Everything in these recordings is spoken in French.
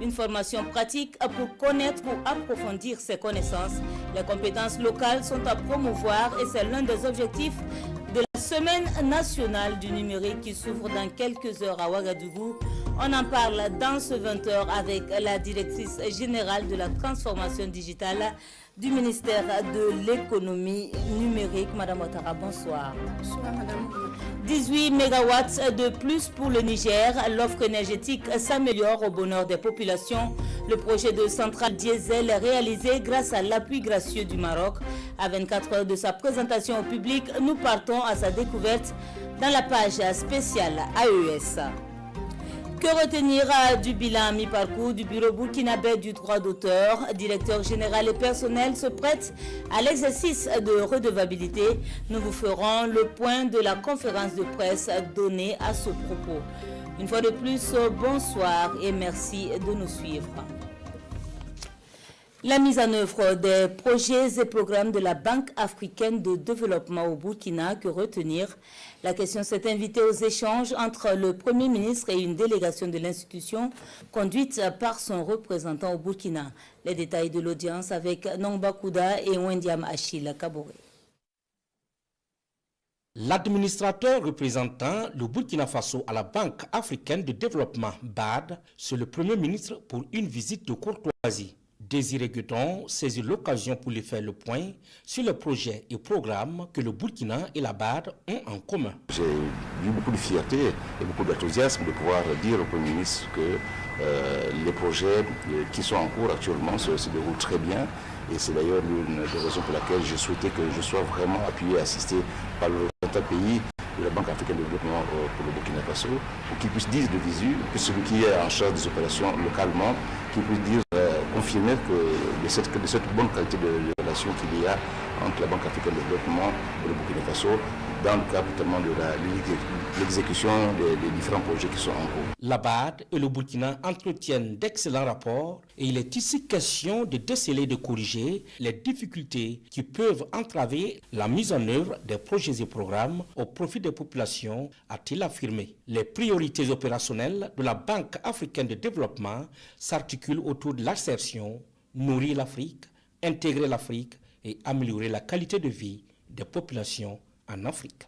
Une formation pratique pour connaître ou approfondir ses connaissances. Les compétences locales sont à promouvoir et c'est l'un des objectifs de la Semaine nationale du numérique qui s'ouvre dans quelques heures à Ouagadougou. On en parle dans ce 20h avec la directrice générale de la transformation digitale du ministère de l'économie numérique. Madame Ouattara, bonsoir. Bonsoir, madame. 18 MW de plus pour le Niger. L'offre énergétique s'améliore au bonheur des populations. Le projet de centrale diesel réalisé grâce à l'appui gracieux du Maroc. À 24 heures de sa présentation au public, nous partons à sa découverte dans la page spéciale AES. Que retenir du bilan mi-parcours du bureau burkinabé du droit d'auteur? Directeur général et personnel se prête à l'exercice de redevabilité. Nous vous ferons le point de la conférence de presse donnée à ce propos. Une fois de plus, bonsoir et merci de nous suivre. La mise en œuvre des projets et programmes de la Banque africaine de développement au Burkina, que retenir? La question s'est invitée aux échanges entre le Premier ministre et une délégation de l'institution conduite par son représentant au Burkina. Les détails de l'audience avec Nongba Kouda et Wendiam Achille Kaboré. L'administrateur représentant le Burkina Faso à la Banque africaine de développement BAD, c'est le Premier ministre pour une visite de courtoisie. Désiré Gueton saisit l'occasion pour lui faire le point sur les projets et programmes que le Burkina et la BAD ont en commun. J'ai eu beaucoup de fierté et beaucoup d'enthousiasme de pouvoir dire au Premier ministre que les projets qui sont en cours actuellement se déroulent très bien. Et c'est d'ailleurs l'une des raisons pour laquelle j'ai souhaité que je sois vraiment appuyé et assisté par le représentant pays de la Banque africaine de développement pour le Burkina Faso, pour qu'il puisse dire de visu, que celui qui est en charge des opérations localement, qu'il puisse dire, confirmer que de cette bonne qualité de relation qu'il y a entre la Banque africaine de développement et le Burkina Faso, dans le cadre notamment de l'exécution des différents projets qui sont en cours. La BAD et le Burkina entretiennent d'excellents rapports et il est ici question de déceler et de corriger les difficultés qui peuvent entraver la mise en œuvre des projets et programmes au profit des populations, a-t-il affirmé. Les priorités opérationnelles de la Banque africaine de développement s'articulent autour de l'assertion, nourrir l'Afrique, intégrer l'Afrique et améliorer la qualité de vie des populations en Afrique.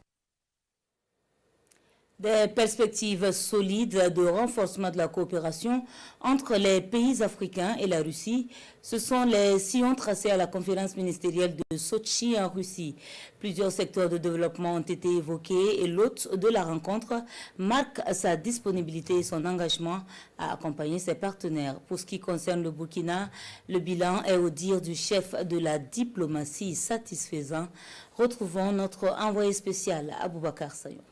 Des perspectives solides de renforcement de la coopération entre les pays africains et la Russie, ce sont les sillons tracés à la conférence ministérielle de Sotchi en Russie. Plusieurs secteurs de développement ont été évoqués et l'hôte de la rencontre marque sa disponibilité et son engagement à accompagner ses partenaires. Pour ce qui concerne le Burkina, le bilan est au dire du chef de la diplomatie satisfaisant. Retrouvons notre envoyé spécial Aboubakar Sayon.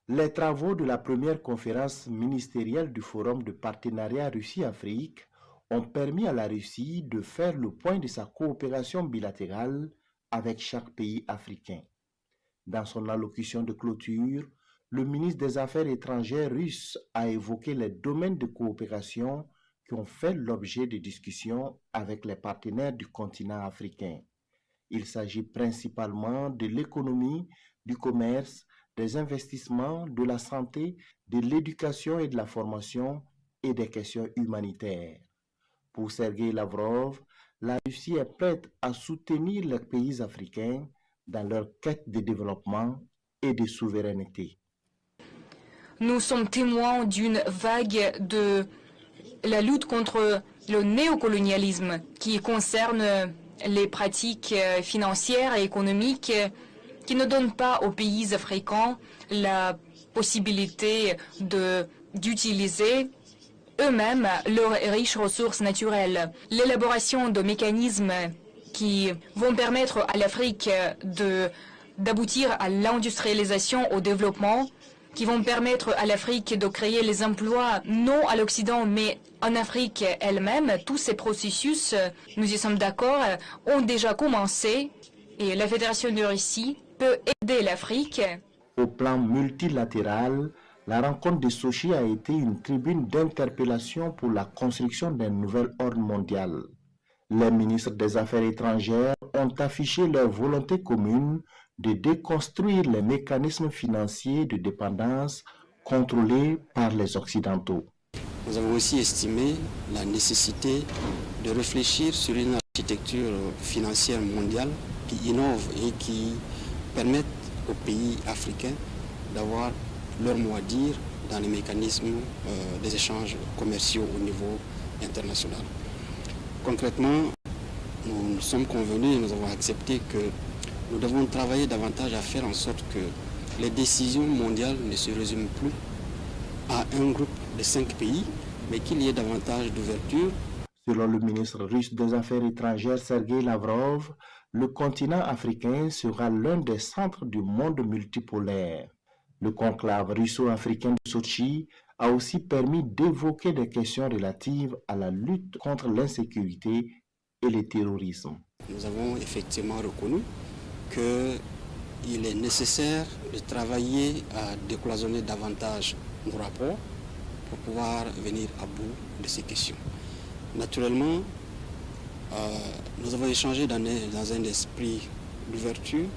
Les travaux de la première conférence ministérielle du Forum de partenariat Russie-Afrique ont permis à la Russie de faire le point de sa coopération bilatérale avec chaque pays africain. Dans son allocution de clôture, le ministre des Affaires étrangères russe a évoqué les domaines de coopération qui ont fait l'objet de discussions avec les partenaires du continent africain. Il s'agit principalement de l'économie, du commerce, des investissements, de la santé, de l'éducation et de la formation et des questions humanitaires. Pour Sergei Lavrov, la Russie est prête à soutenir les pays africains dans leur quête de développement et de souveraineté. Nous sommes témoins d'une vague de la lutte contre le néocolonialisme qui concerne les pratiques financières et économiques qui ne donnent pas aux pays africains la possibilité d'utiliser eux-mêmes leurs riches ressources naturelles. L'élaboration de mécanismes qui vont permettre à l'Afrique d'aboutir à l'industrialisation, au développement, qui vont permettre à l'Afrique de créer les emplois, non à l'Occident, mais en Afrique elle-même. Tous ces processus, nous y sommes d'accord, ont déjà commencé et la Fédération de Russie peut aider l'Afrique. Au plan multilatéral, la rencontre de Sochi a été une tribune d'interpellation pour la construction d'un nouvel ordre mondial. Les ministres des Affaires étrangères ont affiché leur volonté commune de déconstruire les mécanismes financiers de dépendance contrôlés par les Occidentaux. nous avons aussi estimé la nécessité de réfléchir sur une architecture financière mondiale qui innove et qui permette aux pays africains d'avoir leur mot à dire dans les mécanismes des échanges commerciaux au niveau international. Concrètement, nous sommes convenus et nous avons accepté que nous devons travailler davantage à faire en sorte que les décisions mondiales ne se résument plus à un groupe de 5 pays, mais qu'il y ait davantage d'ouverture. Selon le ministre russe des Affaires étrangères Sergei Lavrov, le continent africain sera l'un des centres du monde multipolaire. Le conclave russo-africain de Sochi a aussi permis d'évoquer des questions relatives à la lutte contre l'insécurité et le terrorisme. Nous avons effectivement reconnu qu'il est nécessaire de travailler à décloisonner davantage nos rapports pour pouvoir venir à bout de ces questions. Naturellement, nous avons échangé dans un esprit d'ouverture,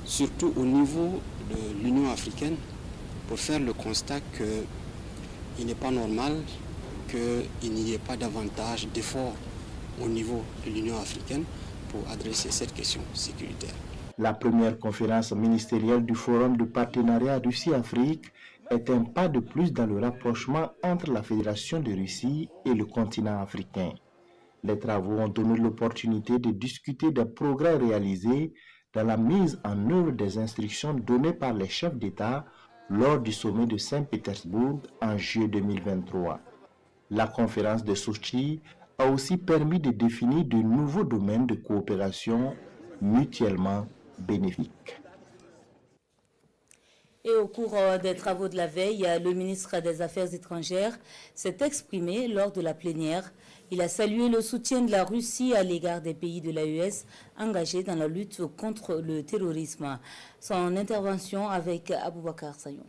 surtout au niveau de l'Union africaine, pour faire le constat qu'il n'est pas normal qu'il n'y ait pas davantage d'efforts au niveau de l'Union africaine pour adresser cette question sécuritaire. La première conférence ministérielle du Forum de partenariat Russie-Afrique est un pas de plus dans le rapprochement entre la Fédération de Russie et le continent africain. Les travaux ont donné l'opportunité de discuter des progrès réalisés dans la mise en œuvre des instructions données par les chefs d'État lors du sommet de Saint-Pétersbourg en juillet 2023. La conférence de Sochi a aussi permis de définir de nouveaux domaines de coopération mutuellement bénéfiques. Et au cours des travaux de la veille, le ministre des Affaires étrangères s'est exprimé lors de la plénière. Il a salué le soutien de la Russie à l'égard des pays de l'AES engagés dans la lutte contre le terrorisme. Son intervention avec Aboubakar Sayoum.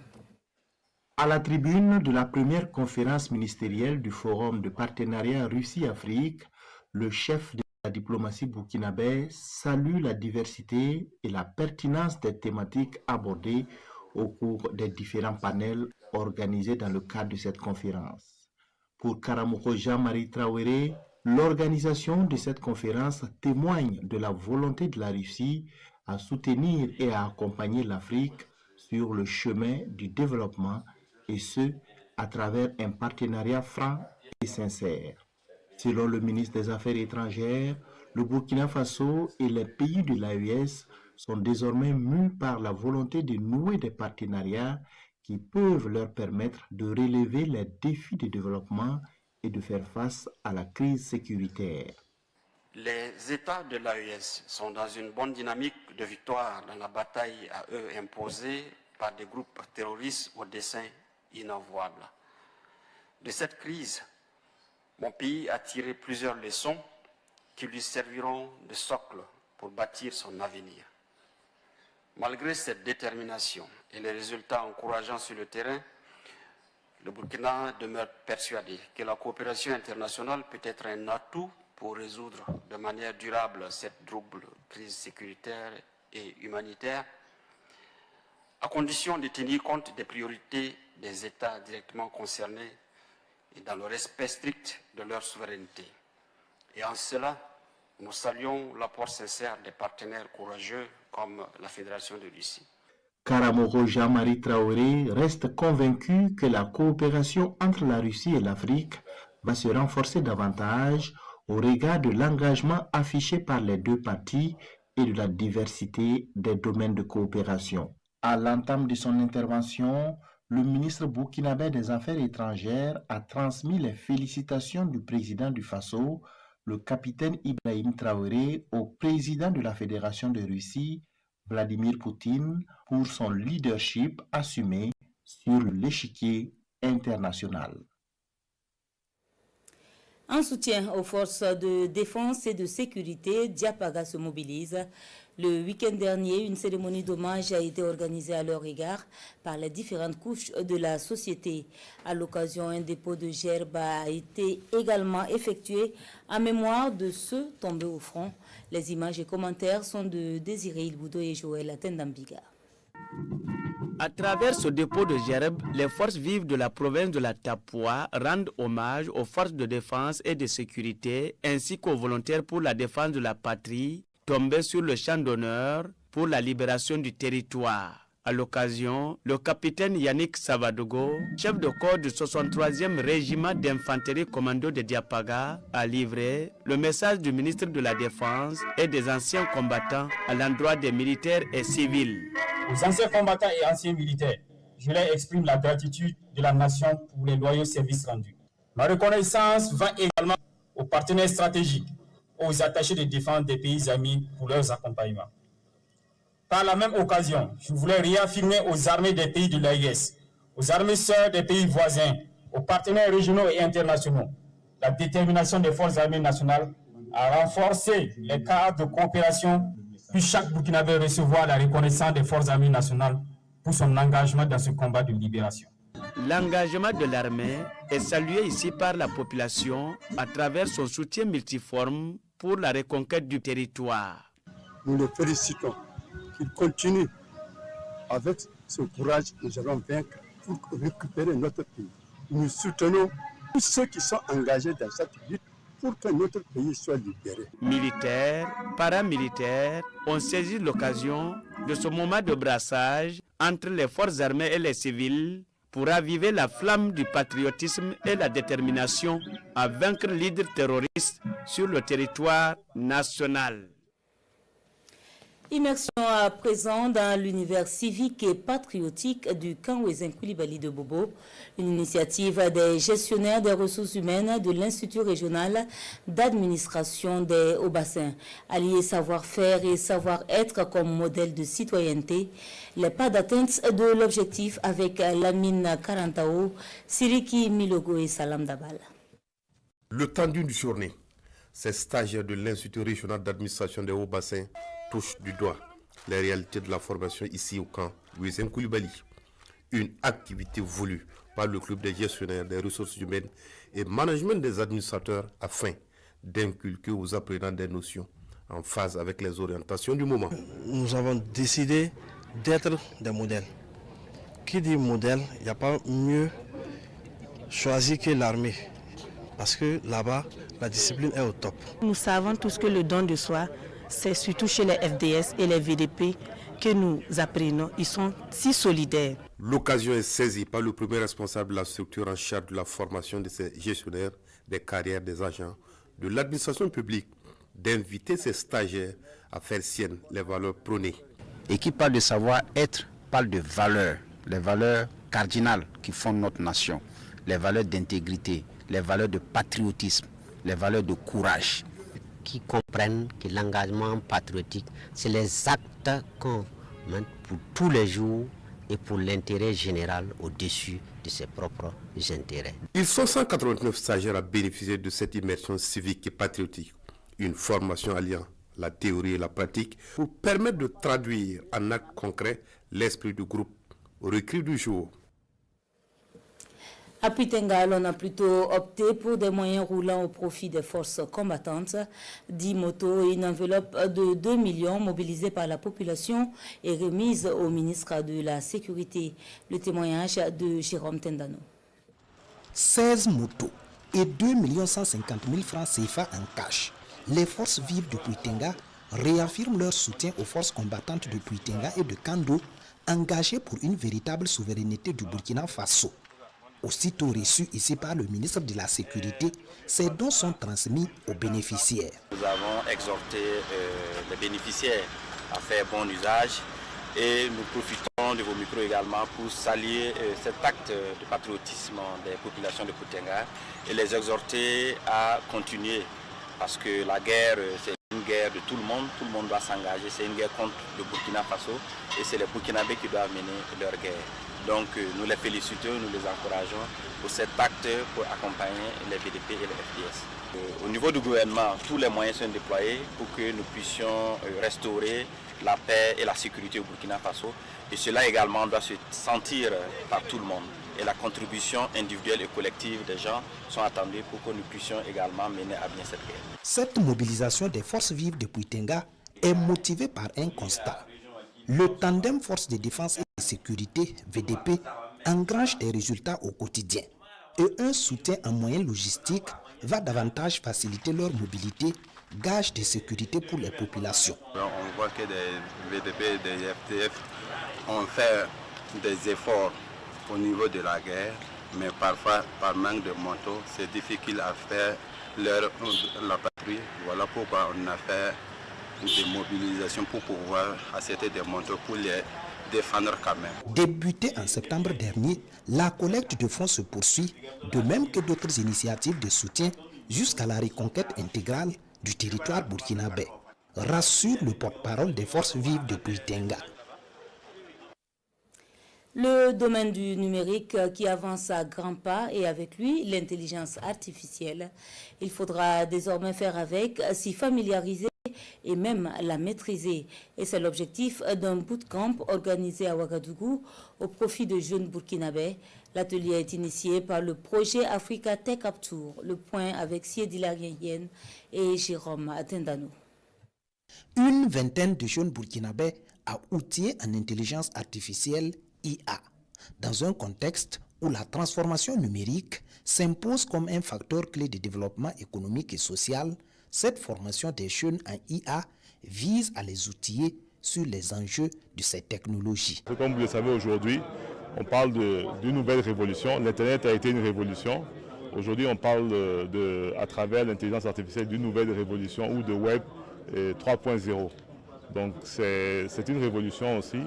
À la tribune de la première conférence ministérielle du Forum de partenariat Russie-Afrique, le chef de la diplomatie burkinabé salue la diversité et la pertinence des thématiques abordées au cours des différents panels organisés dans le cadre de cette conférence. Pour Karamoko Jean-Marie Traoré, l'organisation de cette conférence témoigne de la volonté de la Russie à soutenir et à accompagner l'Afrique sur le chemin du développement, et ce, à travers un partenariat franc et sincère. Selon le ministre des Affaires étrangères, le Burkina Faso et les pays de l'AES sont désormais mus par la volonté de nouer des partenariats qui peuvent leur permettre de relever les défis de développement et de faire face à la crise sécuritaire. Les États de l'AES sont dans une bonne dynamique de victoire dans la bataille à eux imposée par des groupes terroristes au dessein inavouable. De cette crise, mon pays a tiré plusieurs leçons qui lui serviront de socle pour bâtir son avenir. Malgré cette détermination et les résultats encourageants sur le terrain, le Burkina demeure persuadé que la coopération internationale peut être un atout pour résoudre de manière durable cette double crise sécuritaire et humanitaire, à condition de tenir compte des priorités des États directement concernés et dans le respect strict de leur souveraineté. Et en cela, nous saluons l'apport sincère des partenaires courageux comme la Fédération de Russie. Karamoko Jean-Marie Traoré reste convaincu que la coopération entre la Russie et l'Afrique va se renforcer davantage au regard de l'engagement affiché par les deux parties et de la diversité des domaines de coopération. À l'entame de son intervention, le ministre burkinabé des Affaires étrangères a transmis les félicitations du président du Faso, le capitaine Ibrahim Traoré, au président de la Fédération de Russie, Vladimir Poutine, pour son leadership assumé sur l'échiquier international. En soutien aux forces de défense et de sécurité, Diapaga se mobilise. Le week-end dernier, une cérémonie d'hommage a été organisée à leur égard par les différentes couches de la société. À l'occasion, un dépôt de gerbes a été également effectué en mémoire de ceux tombés au front. Les images et commentaires sont de Désiré Ilboudo et Joël Atendambiga. À travers ce dépôt de gerbes, les forces vives de la province de la Tapua rendent hommage aux forces de défense et de sécurité ainsi qu'aux volontaires pour la défense de la patrie tombés sur le champ d'honneur pour la libération du territoire. À l'occasion, le capitaine Yannick Savadogo, chef de corps du 63e régiment d'infanterie commando de Diapaga, a livré le message du ministre de la Défense et des anciens combattants à l'endroit des militaires et civils. Aux anciens combattants et anciens militaires, je leur exprime la gratitude de la nation pour les loyaux services rendus. Ma reconnaissance va également aux partenaires stratégiques, aux attachés de défense des pays amis pour leurs accompagnements. Par la même occasion, je voulais réaffirmer aux armées des pays de l'AES, aux armées sœurs des pays voisins, aux partenaires régionaux et internationaux, la détermination des forces armées nationales à renforcer les cadres de coopération, puis chaque Burkinabé recevoir la reconnaissance des forces armées nationales pour son engagement dans ce combat de libération. L'engagement de l'armée est salué ici par la population à travers son soutien multiforme pour la reconquête du territoire. Nous les félicitons. Qu'ils continuent avec ce courage, nous allons vaincre pour récupérer notre pays. Nous soutenons tous ceux qui sont engagés dans cette lutte pour que notre pays soit libéré. Militaires, paramilitaires ont saisi l'occasion de ce moment de brassage entre les forces armées et les civils pour raviver la flamme du patriotisme et la détermination à vaincre l'hydre terroriste sur le territoire national. Immersion à présent dans l'univers civique et patriotique du camp Ouézin Coulibaly de Bobo, une initiative des gestionnaires des ressources humaines de l'Institut régional d'administration des Hauts-Bassins. Allier savoir-faire et savoir-être comme modèle de citoyenneté, les pas d'atteinte de l'objectif avec Lamine Karantao, Siriki Milogo et Salam Dabal. Le temps d'une journée, ces stagiaires de l'Institut régional d'administration des Hauts-Bassins touche du doigt les réalités de la formation ici au camp Ouézin Coulibaly. Une activité voulue par le club des gestionnaires des ressources humaines et management des administrateurs afin d'inculquer aux apprenants des notions en phase avec les orientations du moment. Nous avons décidé d'être des modèles. Qui dit modèle, il n'y a pas mieux choisi que l'armée. Parce que là-bas, la discipline est au top. Nous savons tous que le don de soi, c'est surtout chez les FDS et les VDP que nous apprenons. Ils sont si solidaires. L'occasion est saisie par le premier responsable de la structure en charge de la formation de ces gestionnaires des carrières des agents de l'administration publique d'inviter ces stagiaires à faire sienne les valeurs prônées. Et qui parle de savoir-être, parle de valeurs, les valeurs cardinales qui fondent notre nation, les valeurs d'intégrité, les valeurs de patriotisme, les valeurs de courage. Qui comprennent que l'engagement patriotique, c'est les actes qu'on mène pour tous les jours et pour l'intérêt général au-dessus de ses propres intérêts. Ils sont 189 stagiaires à bénéficier de cette immersion civique et patriotique, une formation alliant la théorie et la pratique pour permettre de traduire en actes concrets l'esprit du groupe au recul du jour. À Puitengal, on a plutôt opté pour des moyens roulants au profit des forces combattantes, 10 motos et une enveloppe de 2 millions mobilisée par la population et remise au ministre de la Sécurité. Le témoignage de Jérôme Tendano. 16 motos et 2 150 000 francs CFA en cash. Les forces vives de Puitenga réaffirment leur soutien aux forces combattantes de Puitenga et de Kando, engagées pour une véritable souveraineté du Burkina Faso. Aussitôt reçus ici par le ministre de la Sécurité, ces dons sont transmis aux bénéficiaires. Nous avons exhorté les bénéficiaires à faire bon usage et nous profitons de vos micros également pour saluer cet acte de patriotisme des populations de Puitenga et les exhorter à continuer parce que la guerre, c'est une guerre de tout le monde doit s'engager, c'est une guerre contre le Burkina Faso et c'est les Burkinabés qui doivent mener leur guerre. Donc nous les félicitons, nous les encourageons pour cet acte pour accompagner les VDP et les FDS. Au niveau du gouvernement, tous les moyens sont déployés pour que nous puissions restaurer la paix et la sécurité au Burkina Faso. Et cela également doit se sentir par tout le monde. Et la contribution individuelle et collective des gens sont attendues pour que nous puissions également mener à bien cette guerre. Cette mobilisation des forces vives de Puitenga est motivée par un constat. Le tandem force de défense et sécurité VDP engrange des résultats au quotidien et un soutien en moyens logistiques va davantage faciliter leur mobilité, gage de sécurité pour les populations. On voit que des VDP et des FTF ont fait des efforts au niveau de la guerre, mais parfois par manque de motos, c'est difficile à faire la patrouille. Voilà pourquoi on a fait des mobilisations pour pouvoir acheter des motos pour les défendre quand même. Débutée en septembre dernier, la collecte de fonds se poursuit, de même que d'autres initiatives de soutien jusqu'à la reconquête intégrale du territoire burkinabé, rassure le porte-parole des forces vives de Puitenga. Le domaine du numérique qui avance à grands pas et avec lui l'intelligence artificielle. Il faudra désormais faire avec, s'y familiariser et même la maîtriser. Et c'est l'objectif d'un bootcamp organisé à Ouagadougou au profit de jeunes burkinabés. L'atelier est initié par le projet Africa Tech Up Tour. Le point avec Siedi Larienne et Jérôme Atendano. Une vingtaine de jeunes burkinabés à outillés en intelligence artificielle IA, dans un contexte où la transformation numérique s'impose comme un facteur clé de développement économique et social. Cette formation des jeunes en IA vise à les outiller sur les enjeux de ces technologies. Comme vous le savez aujourd'hui, on parle d'une nouvelle révolution. L'Internet a été une révolution. Aujourd'hui, on parle à travers l'intelligence artificielle d'une nouvelle révolution ou de Web 3.0. Donc c'est une révolution aussi.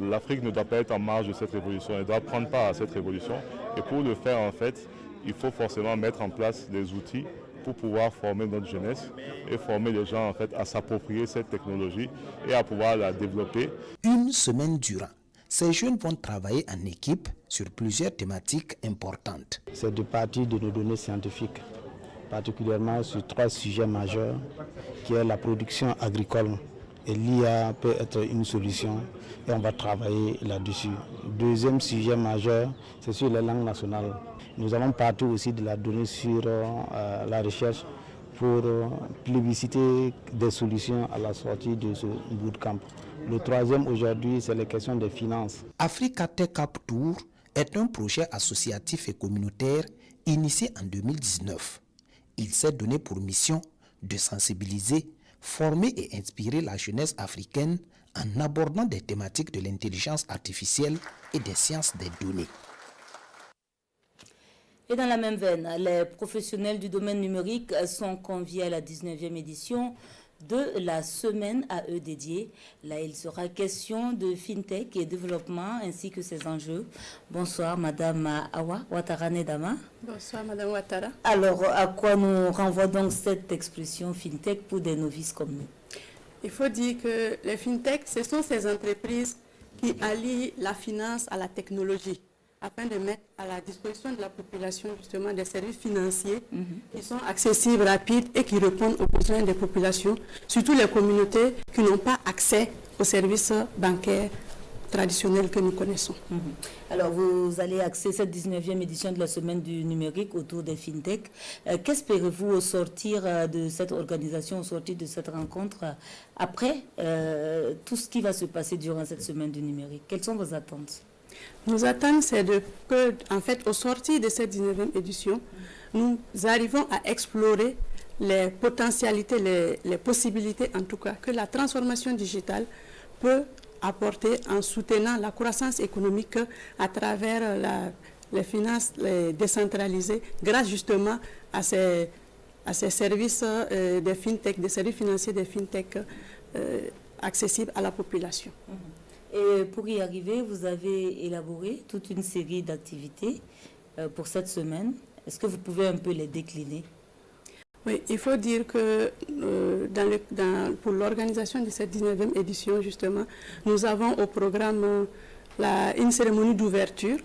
L'Afrique ne doit pas être en marge de cette révolution, elle doit prendre part à cette révolution. Et pour le faire, en fait, il faut forcément mettre en place des outils pour pouvoir former notre jeunesse et former les gens en fait, à s'approprier cette technologie et à pouvoir la développer. Une semaine durant, ces jeunes vont travailler en équipe sur plusieurs thématiques importantes. C'est de partir de nos données scientifiques, particulièrement sur 3 sujets majeurs, qui est la production agricole. Et l'IA peut être une solution et on va travailler là-dessus. Deuxième sujet majeur, c'est sur les langues nationales. Nous allons partir aussi de la donnée sur la recherche pour plébisciter des solutions à la sortie de ce bootcamp. Le troisième aujourd'hui, c'est les questions des finances. Africa Tech Up Tour est un projet associatif et communautaire initié en 2019. Il s'est donné pour mission de sensibiliser, former et inspirer la jeunesse africaine en abordant des thématiques de l'intelligence artificielle et des sciences des données. Et dans la même veine, les professionnels du domaine numérique sont conviés à la 19e édition de la semaine à eux dédiée. Là, il sera question de FinTech et développement ainsi que ses enjeux. Bonsoir, Madame Awa Ouattara Dama. Bonsoir, Madame Ouattara. Alors, à quoi nous renvoie donc cette expression FinTech pour des novices comme nous? Il faut dire que les FinTech, ce sont ces entreprises qui allient la finance à la technologie, afin de mettre à la disposition de la population justement des services financiers qui sont accessibles, rapides et qui répondent aux besoins des populations, surtout les communautés qui n'ont pas accès aux services bancaires traditionnels que nous connaissons. Alors, vous allez axer cette 19e édition de la semaine du numérique autour des FinTech. Qu'espérez-vous au sortir de cette organisation, au sortir de cette rencontre, après tout ce qui va se passer durant cette semaine du numérique? Quelles sont vos attentes? Nos attentes, c'est que, en fait, au sortir de cette 19e édition, nous arrivons à explorer les potentialités, les possibilités, en tout cas, que la transformation digitale peut apporter en soutenant la croissance économique à travers les finances décentralisées, grâce justement à ces services des FinTech, des services financiers des FinTech accessibles à la population. Et pour y arriver, vous avez élaboré toute une série d'activités pour cette semaine. Est-ce que vous pouvez un peu les décliner? Oui, il faut dire que pour l'organisation de cette 19e édition, justement, nous avons au programme une cérémonie d'ouverture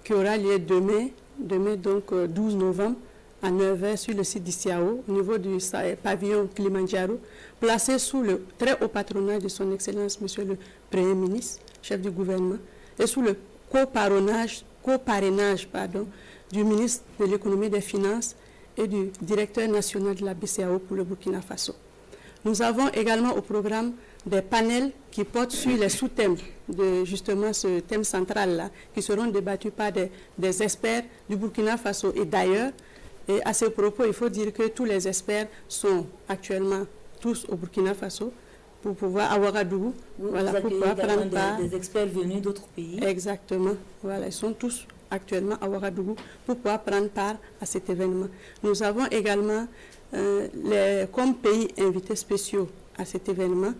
qui aura lieu demain donc 12 novembre, à 9h sur le site d'Issiao, au niveau du pavillon Kilimanjaro, placé sous le très haut patronage de son Excellence, Monsieur le Premier ministre, chef du gouvernement, et sous le coparrainage du ministre de l'économie et des finances et du directeur national de la BCAO pour le Burkina Faso. Nous avons également au programme des panels qui portent sur les sous-thèmes de justement ce thème central-là, qui seront débattus par des experts du Burkina Faso et d'ailleurs. Et à ce propos, il faut dire que tous les experts sont actuellement tous au Burkina Faso pour pouvoir, à Ouagadougou, voilà, pour pouvoir prendre part. Des experts venus d'autres pays. Exactement, voilà, ils sont tous actuellement à Ouagadougou pour pouvoir prendre part à cet événement. Nous avons également comme pays invités spéciaux à cet événement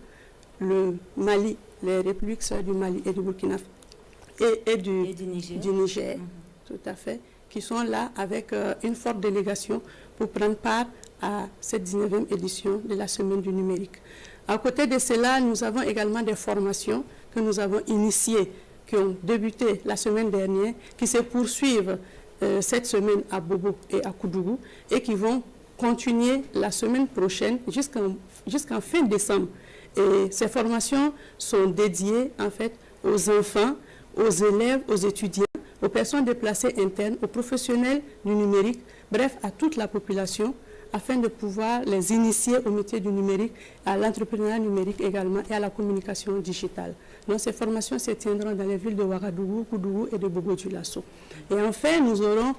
le Mali, les républiques sœurs du Mali et du Burkina et du Niger, tout à fait, qui sont là avec une forte délégation pour prendre part à cette 19e édition de la Semaine du numérique. À côté de cela, nous avons également des formations que nous avons initiées, qui ont débuté la semaine dernière, qui se poursuivent cette semaine à Bobo et à Koudougou et qui vont continuer la semaine prochaine jusqu'en fin décembre. Et ces formations sont dédiées en fait aux enfants, aux élèves, aux étudiants, aux personnes déplacées internes, aux professionnels du numérique, bref, à toute la population, afin de pouvoir les initier au métier du numérique, à l'entrepreneuriat numérique également et à la communication digitale. Donc ces formations se tiendront dans les villes de Ouagadougou, Koudougou et de Bobo-Dioulasso. Et enfin, nous aurons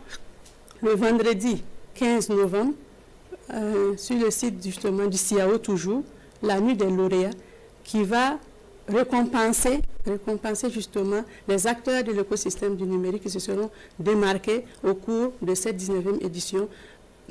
le vendredi 15 novembre, sur le site justement du CIAO toujours, la nuit des lauréats, qui va récompenser justement les acteurs de l'écosystème du numérique qui se seront démarqués au cours de cette 19e édition,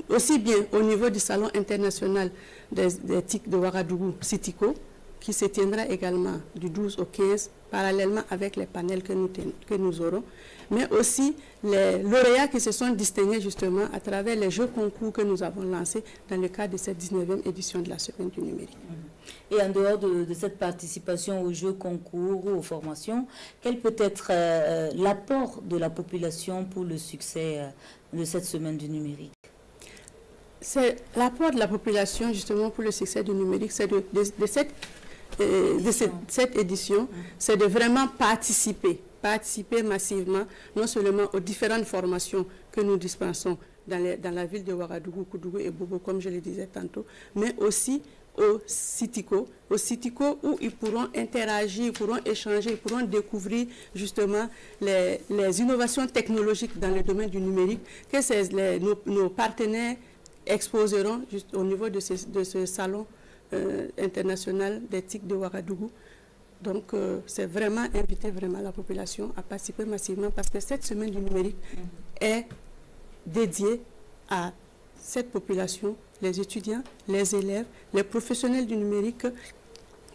aussi bien au niveau du Salon international des TIC de Ouagadougou, CITICO, qui se tiendra également du 12 au 15, parallèlement avec les panels que nous aurons, mais aussi les lauréats qui se sont distingués justement à travers les jeux concours que nous avons lancés dans le cadre de cette 19e édition de la Semaine du numérique. Et en dehors de cette participation aux jeux concours ou aux formations, quel peut être l'apport de la population pour le succès de cette Semaine du numérique? C'est l'apport de la population justement pour le succès du numérique, c'est de cette édition, c'est de vraiment participer massivement, non seulement aux différentes formations que nous dispensons dans la ville de Ouagadougou, Koudougou et Bobo, comme je le disais tantôt, mais aussi au CITICO où ils pourront interagir, ils pourront échanger, ils pourront découvrir justement les innovations technologiques dans le domaine du numérique que nos partenaires exposeront juste au niveau de ce salon international des TIC de Ouagadougou. Donc, c'est vraiment inviter vraiment la population à participer massivement parce que cette semaine du numérique est dédiée à cette population, les étudiants, les élèves, les professionnels du numérique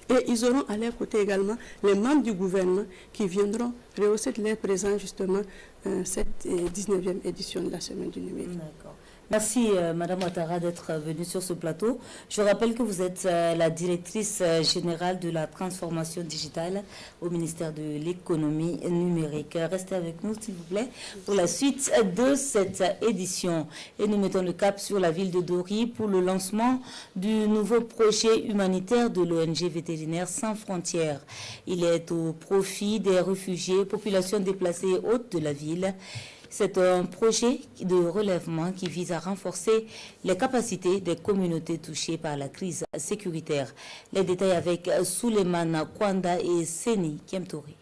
et ils auront à leur côté également les membres du gouvernement qui viendront rehausser de leur présence justement cette 19e édition de la Semaine du numérique. D'accord. Merci Madame Ouattara d'être venue sur ce plateau. Je rappelle que vous êtes la directrice générale de la transformation digitale au ministère de l'économie numérique. Restez avec nous s'il vous plaît pour la suite de cette édition. Et nous mettons le cap sur la ville de Dori pour le lancement du nouveau projet humanitaire de l'ONG Vétérinaires sans frontières. Il est au profit des réfugiés, populations déplacées et hautes de la ville. C'est un projet de relèvement qui vise à renforcer les capacités des communautés touchées par la crise sécuritaire. Les détails avec Souleymane Kwanda et Seni Kemtori.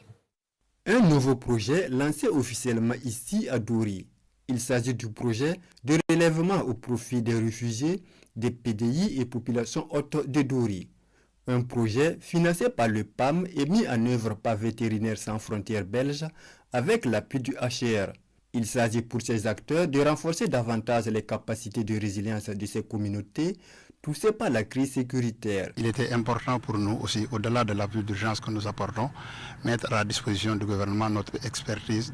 Un nouveau projet lancé officiellement ici à Dori. Il s'agit du projet de relèvement au profit des réfugiés, des PDI et populations hautes de Dori. Un projet financé par le PAM et mis en œuvre par Vétérinaires sans frontières belges avec l'appui du HR. Il s'agit pour ces acteurs de renforcer davantage les capacités de résilience de ces communautés touchées par la crise sécuritaire. Il était important pour nous aussi, au-delà de l'appui d'urgence que nous apportons, mettre à la disposition du gouvernement notre expertise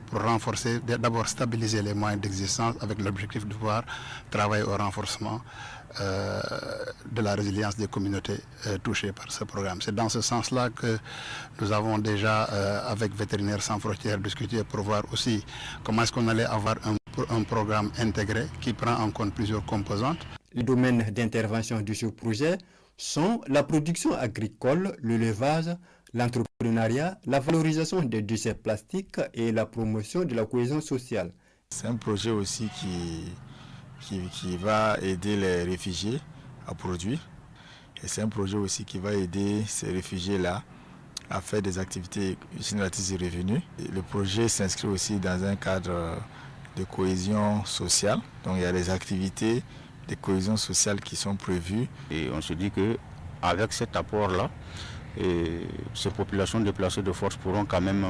pour renforcer, d'abord stabiliser les moyens d'existence avec l'objectif de pouvoir travailler au renforcement de la résilience des communautés touchées par ce programme. C'est dans ce sens-là que nous avons déjà, avec Vétérinaires sans frontières, discuté pour voir aussi comment est-ce qu'on allait avoir un programme intégré qui prend en compte plusieurs composantes. Les domaines d'intervention de ce projet sont la production agricole, l'élevage, l'entrepreneuriat, la valorisation des déchets plastiques et la promotion de la cohésion sociale. C'est un projet aussi qui va aider les réfugiés à produire. Et c'est un projet aussi qui va aider ces réfugiés-là à faire des activités génératrices de revenus. Et le projet s'inscrit aussi dans un cadre de cohésion sociale. Donc il y a des activités de cohésion sociale qui sont prévues. Et on se dit qu'avec cet apport-là, ces populations déplacées de force pourront quand même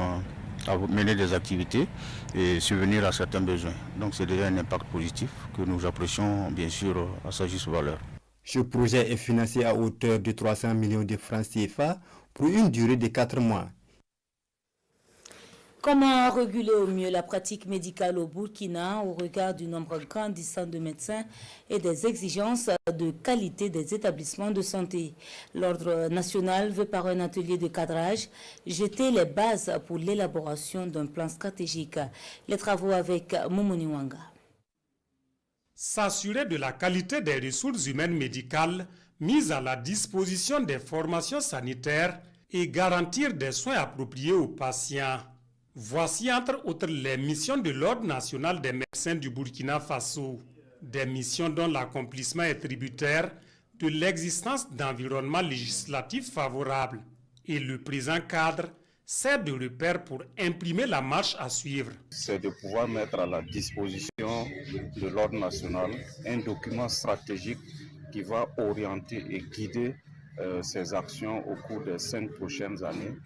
mener des activités et subvenir à certains besoins. Donc c'est déjà un impact positif que nous apprécions bien sûr à sa juste valeur. Ce projet est financé à hauteur de 300 millions de francs CFA pour une durée de 4 mois. Comment réguler au mieux la pratique médicale au Burkina au regard du nombre grandissant de médecins et des exigences de qualité des établissements de santé? L'Ordre national veut par un atelier de cadrage jeter les bases pour l'élaboration d'un plan stratégique. Les travaux avec Moumouni Wanga. S'assurer de la qualité des ressources humaines médicales mises à la disposition des formations sanitaires et garantir des soins appropriés aux patients. Voici entre autres les missions de l'Ordre national des médecins du Burkina Faso, des missions dont l'accomplissement est tributaire de l'existence d'environnements législatifs favorables. Et le présent cadre sert de repère pour imprimer la marche à suivre. C'est de pouvoir mettre à la disposition de l'Ordre national un document stratégique qui va orienter et guider ses actions au cours des 5 prochaines années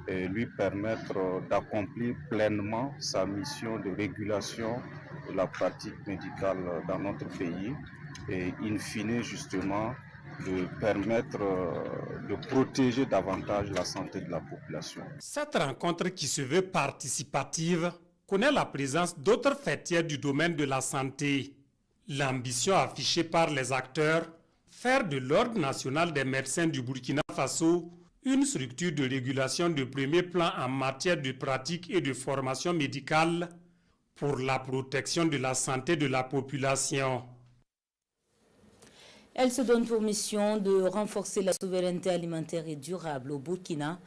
et lui permettre d'accomplir pleinement sa mission de régulation de la pratique médicale dans notre pays et in fine justement de permettre de protéger davantage la santé de la population. Cette rencontre qui se veut participative connaît la présence d'autres fêtières du domaine de la santé. L'ambition affichée par les acteurs, faire de l'Ordre national des médecins du Burkina Faso une structure de régulation de premier plan en matière de pratique et de formation médicale pour la protection de la santé de la population. Elle se donne pour mission de renforcer la souveraineté alimentaire et durable au Burkina.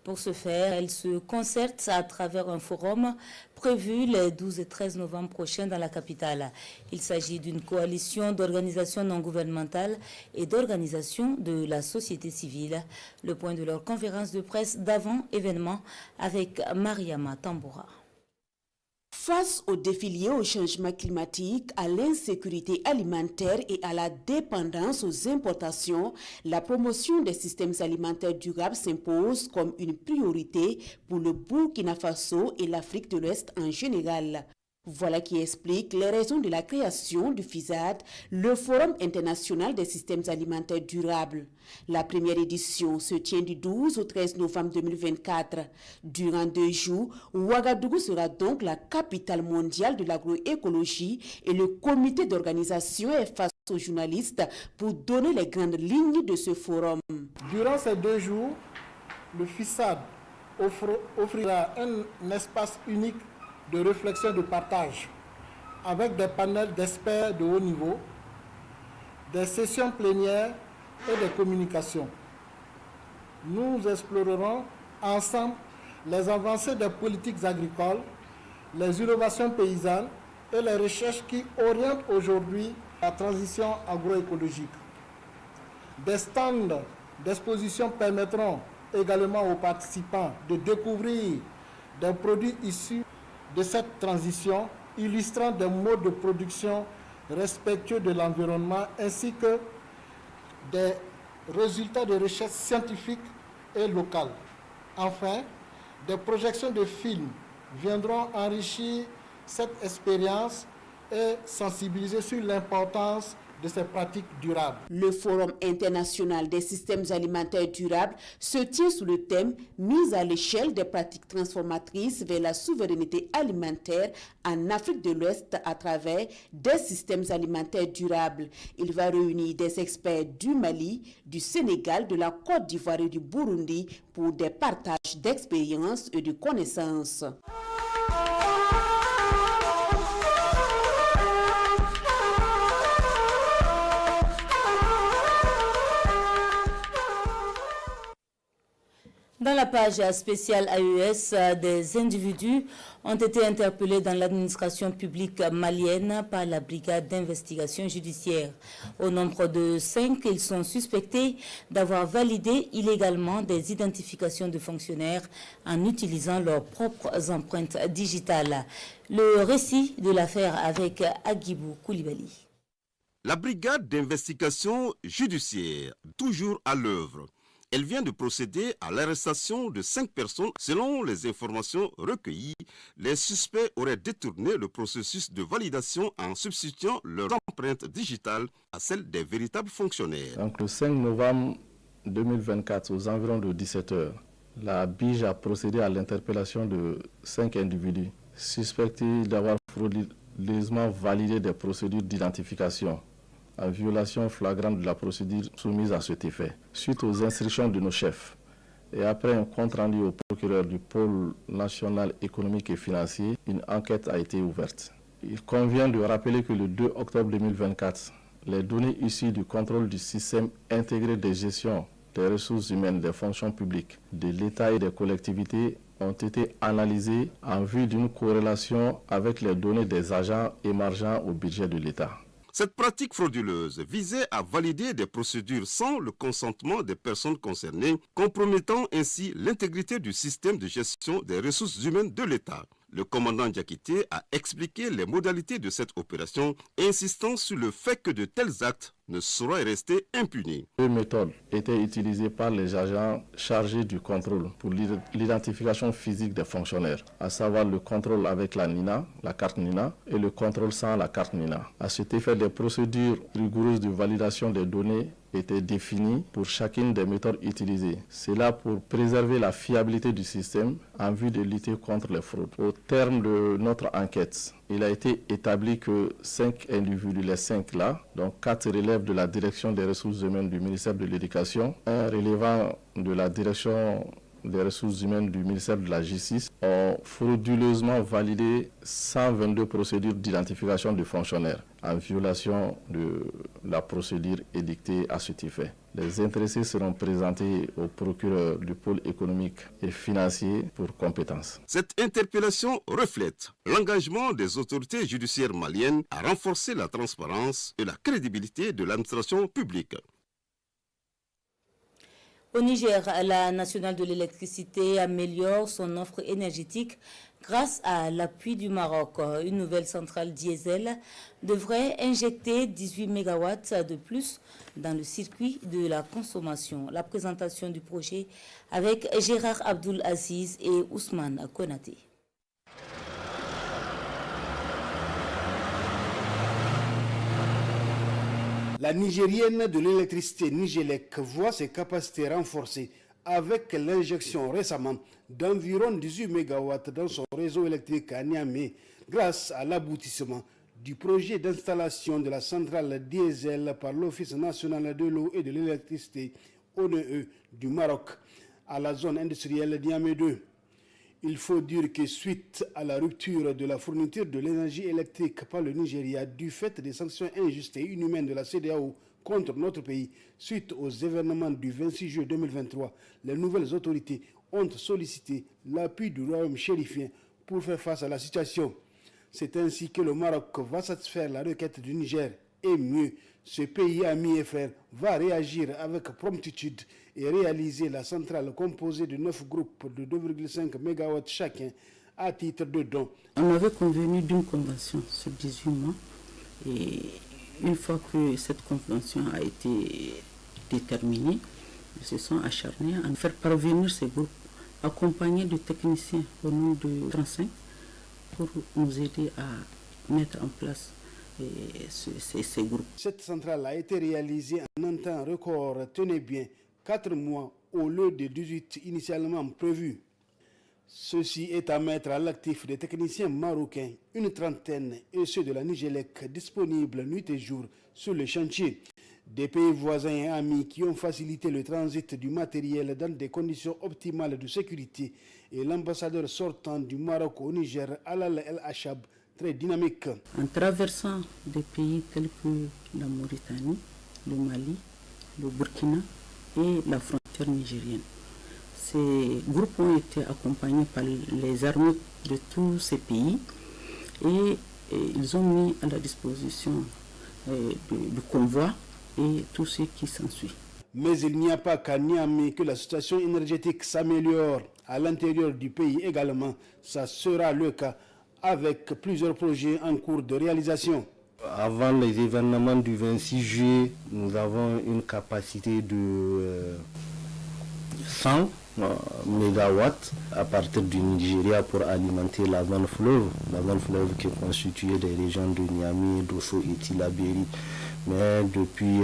Pour ce faire, elle se concerte à travers un forum prévu les 12 et 13 novembre prochains dans la capitale. Il s'agit d'une coalition d'organisations non gouvernementales et d'organisations de la société civile. Le point de leur conférence de presse d'avant-événement avec Mariama Tamboura. Face aux défis liés au changement climatique, à l'insécurité alimentaire et à la dépendance aux importations, la promotion des systèmes alimentaires durables s'impose comme une priorité pour le Burkina Faso et l'Afrique de l'Ouest en général. Voilà qui explique les raisons de la création du FISAD, le Forum international des systèmes alimentaires durables. La première édition se tient du 12 au 13 novembre 2024. Durant 2 jours, Ouagadougou sera donc la capitale mondiale de l'agroécologie et le comité d'organisation est face aux journalistes pour donner les grandes lignes de ce forum. Durant ces 2 jours, le FISAD offrira un espace unique de réflexion et de partage, avec des panels d'experts de haut niveau, des sessions plénières et des communications. Nous explorerons ensemble les avancées des politiques agricoles, les innovations paysannes et les recherches qui orientent aujourd'hui la transition agroécologique. Des stands d'exposition permettront également aux participants de découvrir des produits issus de cette transition, illustrant des modes de production respectueux de l'environnement ainsi que des résultats de recherche scientifiques et locales. Enfin, des projections de films viendront enrichir cette expérience et sensibiliser sur l'importance de ces pratiques durables. Le Forum international des systèmes alimentaires durables se tient sous le thème « Mise à l'échelle des pratiques transformatrices vers la souveraineté alimentaire en Afrique de l'Ouest à travers des systèmes alimentaires durables ». Il va réunir des experts du Mali, du Sénégal, de la Côte d'Ivoire et du Burundi pour des partages d'expériences et de connaissances. Dans Dans la page spéciale AES, des individus ont été interpellés dans l'administration publique malienne par la brigade d'investigation judiciaire. Au nombre de 5, ils sont suspectés d'avoir validé illégalement des identifications de fonctionnaires en utilisant leurs propres empreintes digitales. Le récit de l'affaire avec Agibou Koulibaly. La brigade d'investigation judiciaire, toujours à l'œuvre. Elle vient de procéder à l'arrestation de 5 personnes. Selon les informations recueillies, les suspects auraient détourné le processus de validation en substituant leur empreinte digitale à celle des véritables fonctionnaires. Donc le 5 novembre 2024, aux environs de 17h, la BIJ a procédé à l'interpellation de 5 individus suspectés d'avoir frauduleusement validé des procédures d'identification en violation flagrante de la procédure soumise à cet effet. Suite aux instructions de nos chefs et après un compte rendu au procureur du pôle national économique et financier, une enquête a été ouverte. Il convient de rappeler que le 2 octobre 2024, les données issues du contrôle du système intégré de gestion des ressources humaines des fonctions publiques de l'État et des collectivités ont été analysées en vue d'une corrélation avec les données des agents émargeant au budget de l'État. Cette pratique frauduleuse visait à valider des procédures sans le consentement des personnes concernées, compromettant ainsi l'intégrité du système de gestion des ressources humaines de l'État. Le commandant Diakité a expliqué les modalités de cette opération, insistant sur le fait que de tels actes ne sauraient rester impunis. 2 méthodes étaient utilisées par les agents chargés du contrôle pour l'identification physique des fonctionnaires, à savoir le contrôle avec la NINA, la carte NINA, et le contrôle sans la carte NINA. À cet effet, des procédures rigoureuses de validation des données étaient définies pour chacune des méthodes utilisées. C'est là pour préserver la fiabilité du système en vue de lutter contre les fraudes. Au terme de notre enquête, il a été établi que 5 individus, les 5 là, donc 4 relèvent de la direction des ressources humaines du ministère de l'Éducation, un relevant de la direction des ressources humaines du ministère de la Justice, ont frauduleusement validé 122 procédures d'identification de fonctionnaires en violation de la procédure édictée à cet effet. Les intéressés seront présentés au procureur du pôle économique et financier pour compétence. Cette interpellation reflète l'engagement des autorités judiciaires maliennes à renforcer la transparence et la crédibilité de l'administration publique. Au Niger, la nationale de l'électricité améliore son offre énergétique grâce à l'appui du Maroc. Une nouvelle centrale diesel devrait injecter 18 MW de plus dans le circuit de la consommation. La présentation du projet avec Gérard Abdoul Aziz et Ousmane Konaté. La Nigérienne de l'électricité Nigélec voit ses capacités renforcées avec l'injection récemment d'environ 18 MW dans son réseau électrique à Niamey grâce à l'aboutissement du projet d'installation de la centrale diesel par l'Office national de l'eau et de l'électricité ONE du Maroc à la zone industrielle Niamey 2. Il faut dire que suite à la rupture de la fourniture de l'énergie électrique par le Nigeria du fait des sanctions injustes et inhumaines de la CEDEAO contre notre pays, suite aux événements du 26 juillet 2023, les nouvelles autorités ont sollicité l'appui du royaume chérifien pour faire face à la situation. C'est ainsi que le Maroc va satisfaire la requête du Niger et mieux, ce pays ami et frère va réagir avec promptitude et réaliser la centrale composée de 9 groupes de 2,5 MW chacun à titre de don. On avait convenu d'une convention sur 18 mois et une fois que cette convention a été déterminée, ils se sont acharnés à faire parvenir ces groupes accompagnés de techniciens au nom de 35 pour nous aider à mettre en place ces groupes. Cette centrale a été réalisée en un temps record, tenez bien, 4 mois au lieu de 18 initialement prévus. Ceci est à mettre à l'actif des techniciens marocains, une trentaine, et ceux de la Nigélec disponibles nuit et jour sur le chantier. Des pays voisins et amis qui ont facilité le transit du matériel dans des conditions optimales de sécurité et l'ambassadeur sortant du Maroc au Niger, Alal El Achab, très dynamique. En traversant des pays tels que la Mauritanie, le Mali, le Burkina et la frontière nigérienne. Ces groupes ont été accompagnés par les armées de tous ces pays et ils ont mis à la disposition du convoi et tout ce qui s'ensuit. Mais il n'y a pas qu'à Niamey que la situation énergétique s'améliore. À l'intérieur du pays également, ça sera le cas avec plusieurs projets en cours de réalisation. Avant les événements du 26 juillet, nous avons une capacité de 100 mégawatts à partir du Nigeria pour alimenter la zone fleuve qui est constituée des régions de Niamey, Dosso et Tillabéri. Mais depuis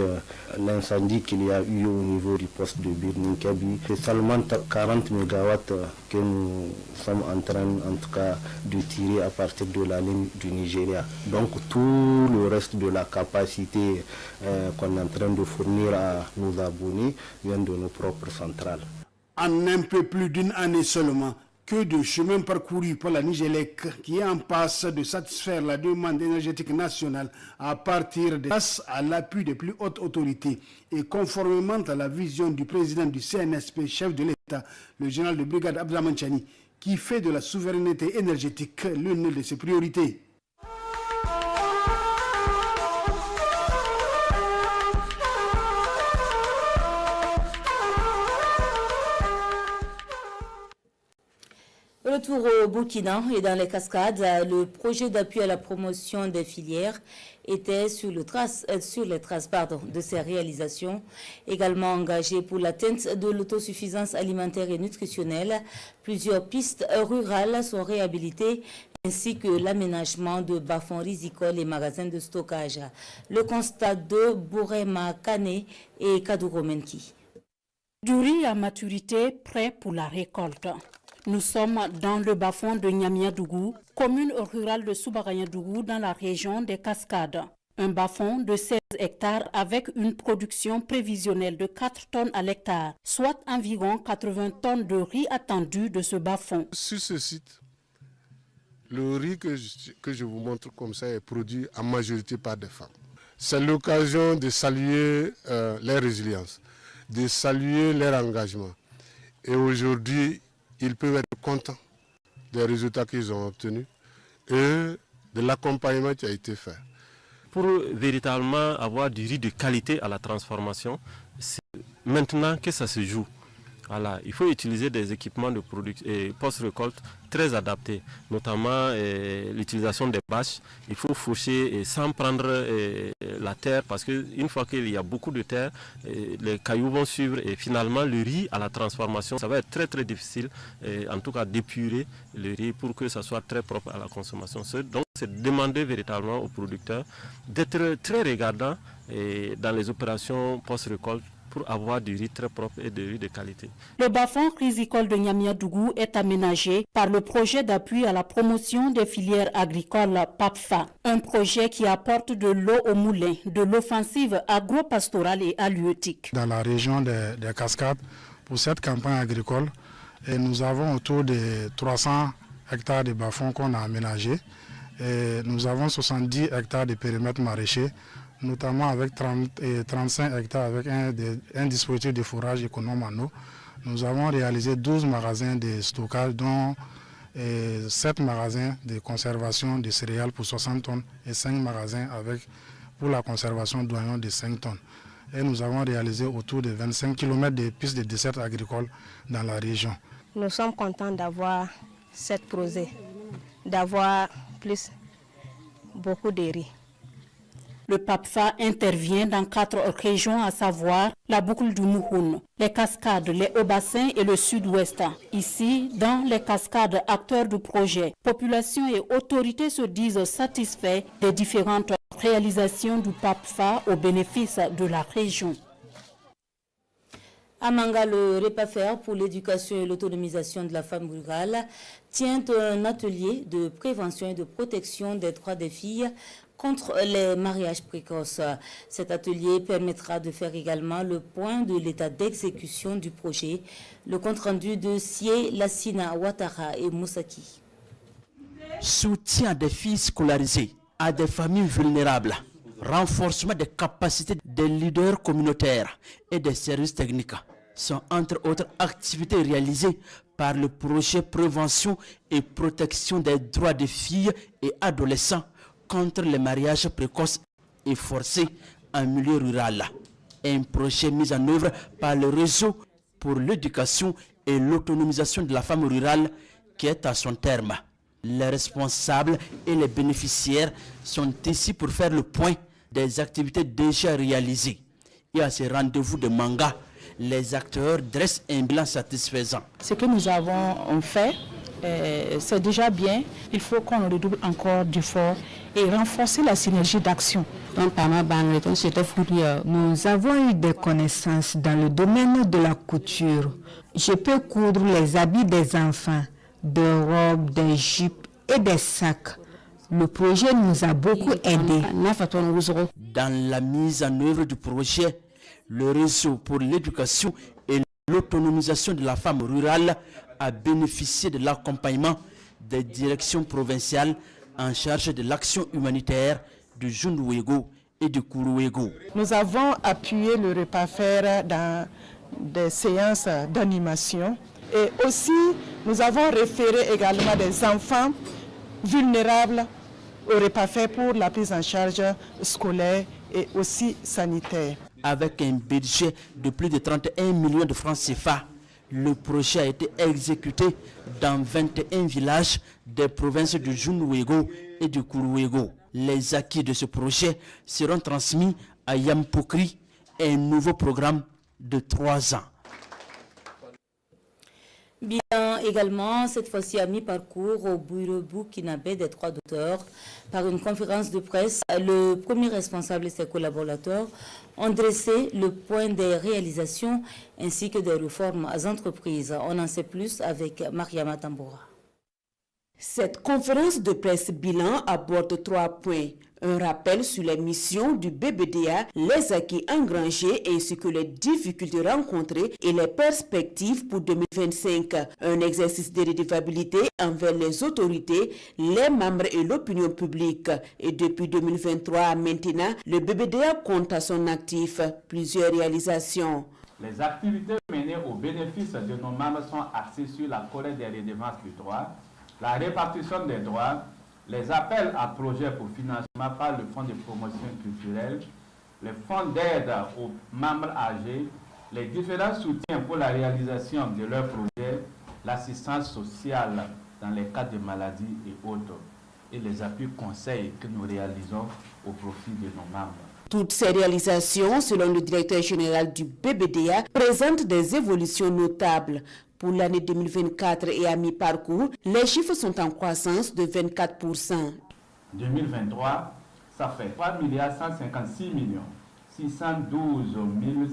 l'incendie qu'il y a eu au niveau du poste de Birnin-Kebi, c'est seulement 40 mégawatts que nous sommes en train, en tout cas, de tirer à partir de la ligne du Nigeria. Donc tout le reste de la capacité qu'on est en train de fournir à nos abonnés vient de nos propres centrales. En un peu plus d'une année seulement, que de chemin parcouru par la Nigélec qui est en passe de satisfaire la demande énergétique nationale à partir grâce à l'appui des plus hautes autorités et conformément à la vision du président du CNSP, chef de l'État, le général de brigade Abdraman Chani, qui fait de la souveraineté énergétique l'une de ses priorités. Retour au Burkina et dans les Cascades, le projet d'appui à la promotion des filières était sur les traces de ces réalisations. Également engagé pour l'atteinte de l'autosuffisance alimentaire et nutritionnelle, plusieurs pistes rurales sont réhabilitées ainsi que l'aménagement de bas-fonds rizicoles et magasins de stockage. Le constat de Bourema Kane et Kadouro Menki. Du riz à maturité prêt pour la récolte. Nous sommes dans le bas-fond de Niamia-Dougou, commune rurale de Soubaraya-Dougou dans la région des Cascades. Un bas-fond de 16 hectares avec une production prévisionnelle de 4 tonnes à l'hectare, soit environ 80 tonnes de riz attendu de ce bas-fond. Sur ce site, le riz que je vous montre comme ça est produit en majorité par des femmes. C'est l'occasion de saluer leur résilience, de saluer leur engagement. Et aujourd'hui, ils peuvent être contents des résultats qu'ils ont obtenus et de l'accompagnement qui a été fait. Pour véritablement avoir du riz de qualité à la transformation, c'est maintenant que ça se joue. Voilà, il faut utiliser des équipements de post-récolte très adaptés, notamment l'utilisation des bâches. Il faut faucher sans prendre la terre parce qu'une fois qu'il y a beaucoup de terre, les cailloux vont suivre et finalement le riz à la transformation, ça va être très très difficile, en tout cas d'épurer le riz pour que ça soit très propre à la consommation. Donc c'est demander véritablement aux producteurs d'être très regardants dans les opérations post-récolte pour avoir du riz très propre et du riz de qualité. Le bas-fond risicole de Niamia-Dougou est aménagé par le projet d'appui à la promotion des filières agricoles PAPFA, un projet qui apporte de l'eau au moulin, de l'offensive agro-pastorale et halieutique. Dans la région des Cascades, pour cette campagne agricole, nous avons autour de 300 hectares de bas-fond qu'on a aménagés. Nous avons 70 hectares de périmètre maraîcher, notamment avec 35 hectares avec un dispositif de forage économe en eau. Nous avons réalisé 12 magasins de stockage, dont 7 magasins de conservation de céréales pour 60 tonnes et 5 magasins pour la conservation d'oignons de 5 tonnes. Et nous avons réalisé autour de 25 km de pistes de dessert agricole dans la région. Nous sommes contents d'avoir cette projet, d'avoir beaucoup de riz. Le PAPFA intervient dans 4 régions, à savoir la boucle du Mouhoun, les Cascades, les Hauts-Bassins et le Sud-Ouest. Ici, dans les Cascades, acteurs du projet, population et autorités se disent satisfaits des différentes réalisations du PAPFA au bénéfice de la région. À Manga, le REPAFER pour l'éducation et l'autonomisation de la femme rurale tient un atelier de prévention et de protection des droits des filles contre les mariages précoces. Cet atelier permettra de faire également le point de l'état d'exécution du projet. Le compte-rendu de Sie, Lassina Ouattara et Moussaki. Soutien des filles scolarisées à des familles vulnérables. Renforcement des capacités des leaders communautaires et des services techniques. sont entre autres activités réalisées par le projet Prévention et protection des droits des filles et adolescents contre les mariages précoces et forcés en milieu rural. Un projet mis en œuvre par le réseau pour l'éducation et l'autonomisation de la femme rurale qui est à son terme. Les responsables et les bénéficiaires sont ici pour faire le point des activités déjà réalisées. Et à ces rendez-vous de manga, les acteurs dressent un bilan satisfaisant. Ce que nous avons fait, c'est déjà bien. Il faut qu'on redouble encore d'efforts et renforcer la synergie d'action. Nous avons eu des connaissances dans le domaine de la couture. Je peux coudre les habits des enfants, des robes, des jupes et des sacs. Le projet nous a beaucoup aidés. Dans la mise en œuvre du projet, le réseau pour l'éducation et l'autonomisation de la femme rurale a bénéficié de l'accompagnement des directions provinciales en charge de l'action humanitaire du Jundouego et du Kourouego. Nous avons appuyé le REPAFER dans des séances d'animation et aussi nous avons référé également des enfants vulnérables au REPAFER pour la prise en charge scolaire et aussi sanitaire. Avec un budget de plus de 31 millions de francs CFA, le projet a été exécuté dans 21 villages des provinces du Jundouego et du Kourouego. Les acquis de ce projet seront transmis à Yampokri, un nouveau programme de 3 ans. Bien également, cette fois-ci à mi-parcours au bureau burkinabé des droits d'auteur. Par une conférence de presse, le premier responsable et ses collaborateurs ont dressé le point des réalisations ainsi que des réformes aux entreprises. On en sait plus avec Mariama Tamboura. Cette conférence de presse bilan aborde 3 points. Un rappel sur les missions du BBDA, les acquis engrangés ainsi que les difficultés rencontrées et les perspectives pour 2025. Un exercice de redevabilité envers les autorités, les membres et l'opinion publique. Et depuis 2023 à maintenant, le BBDA compte à son actif plusieurs réalisations. Les activités menées au bénéfice de nos membres sont axées sur la collecte des redevances du droit, la répartition des droits, les appels à projets pour financement par le Fonds de promotion culturelle, les fonds d'aide aux membres âgés, les différents soutiens pour la réalisation de leurs projets, l'assistance sociale dans les cas de maladie et autres, et les appuis conseils que nous réalisons au profit de nos membres. Toutes ces réalisations, selon le directeur général du BBDA, présentent des évolutions notables. Pour l'année 2024 et à mi-parcours, les chiffres sont en croissance de 24%. 2023, ça fait 3 156 612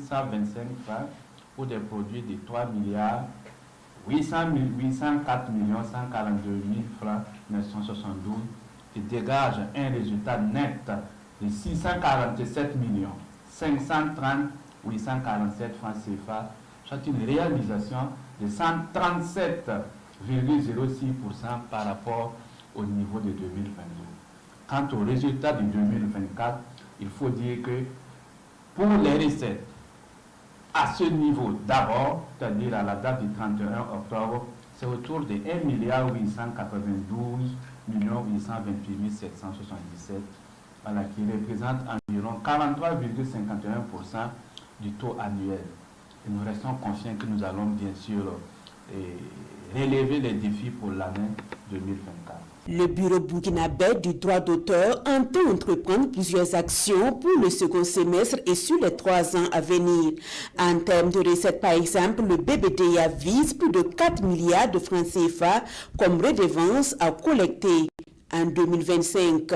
125 francs pour des produits de 3 804 142 000 francs 972 qui dégage un résultat net de 647 530 847 francs CFA, soit une réalisation de 137,06% par rapport au niveau de 2022. Quant au résultat de 2024, il faut dire que pour les recettes, à ce niveau d'abord, c'est-à-dire à la date du 31 octobre, c'est autour de 1 892 828 777, voilà, qui représente environ 43,51% du taux annuel. Et nous restons confiants que nous allons bien sûr relever les défis pour l'année 2024. Le bureau burkinabé du droit d'auteur entend entreprendre plusieurs actions pour le second semestre et sur les 3 ans à venir. En termes de recettes, par exemple, le BBDA vise plus de 4 milliards de francs CFA comme redevance à collecter en 2025.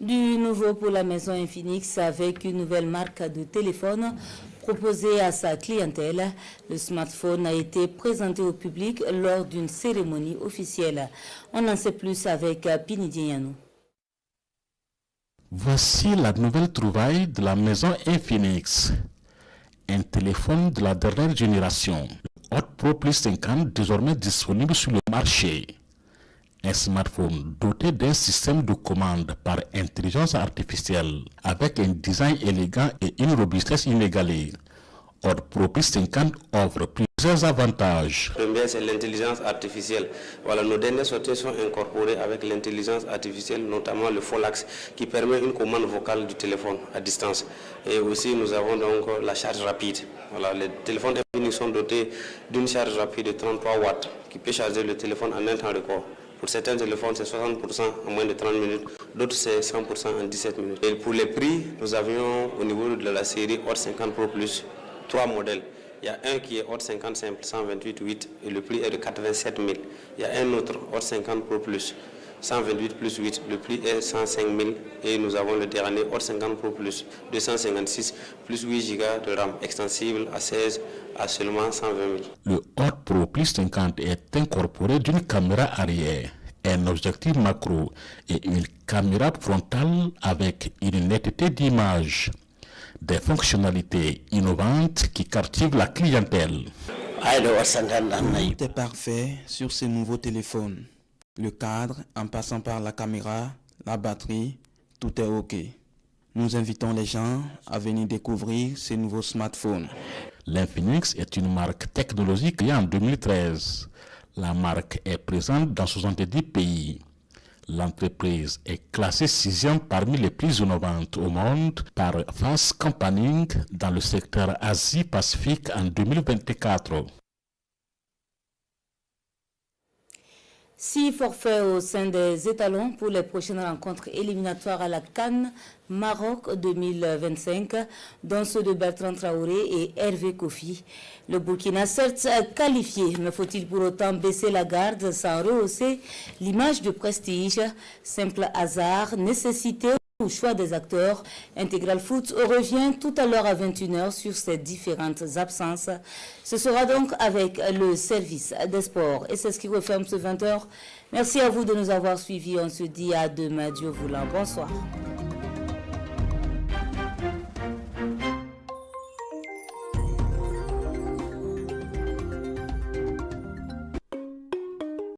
Du nouveau pour la maison Infinix avec une nouvelle marque de téléphone proposée à sa clientèle. Le smartphone a été présenté au public lors d'une cérémonie officielle. On en sait plus avec Pini Dianou. Voici la nouvelle trouvaille de la maison Infinix. Un téléphone de la dernière génération, Hot Pro Plus 50, désormais disponible sur le marché. Un smartphone doté d'un système de commande par intelligence artificielle avec un design élégant et une robustesse inégalée. Hot Pro Plus 50 offre plusieurs avantages. Le premier, c'est l'intelligence artificielle. Voilà, nos dernières sorties sont incorporées avec l'intelligence artificielle, notamment le Folax, qui permet une commande vocale du téléphone à distance. Et aussi, nous avons donc la charge rapide. Voilà, les téléphones Infinix sont dotés d'une charge rapide de 33 watts, qui peut charger le téléphone en un temps record. Pour certains téléphones, c'est 60% en moins de 30 minutes, d'autres c'est 100% en 17 minutes. Et pour les prix, nous avions au niveau de la série Hot 50 Pro Plus 3 modèles. Il y a un qui est Hot 50 simple 128.8 et le prix est de 87 000. Il y a un autre Hot 50 Pro Plus 128 plus 8, le prix est 105 000 et nous avons le dernier Hot 50 Pro Plus 256 plus 8 Go de RAM extensible à 16 à seulement 120 000. Le Hot Pro Plus 50 est incorporé d'une caméra arrière, un objectif macro et une caméra frontale avec une netteté d'image. Des fonctionnalités innovantes qui captivent la clientèle. Tout est parfait sur ces nouveaux téléphones. Le cadre, en passant par la caméra, la batterie, tout est OK. Nous invitons les gens à venir découvrir ces nouveaux smartphones. L'Infinix est une marque technologique créée en 2013. La marque est présente dans 70 pays. L'entreprise est classée 6e parmi les plus innovantes au monde par Fast Company dans le secteur Asie-Pacifique en 2024. 6 forfaits au sein des étalons pour les prochaines rencontres éliminatoires à la CAN Maroc 2025, dont ceux de Bertrand Traoré et Hervé Kofi. Le Burkina, certes qualifié, mais faut-il pour autant baisser la garde sans rehausser l'image de prestige? Simple hasard, nécessité ou choix des acteurs? Intégral Foot revient tout à l'heure à 21h sur ces différentes absences. Ce sera donc avec le service des sports. Et c'est ce qui referme ce 20h. Merci à vous de nous avoir suivis. On se dit à demain, Dieu voulant. Bonsoir.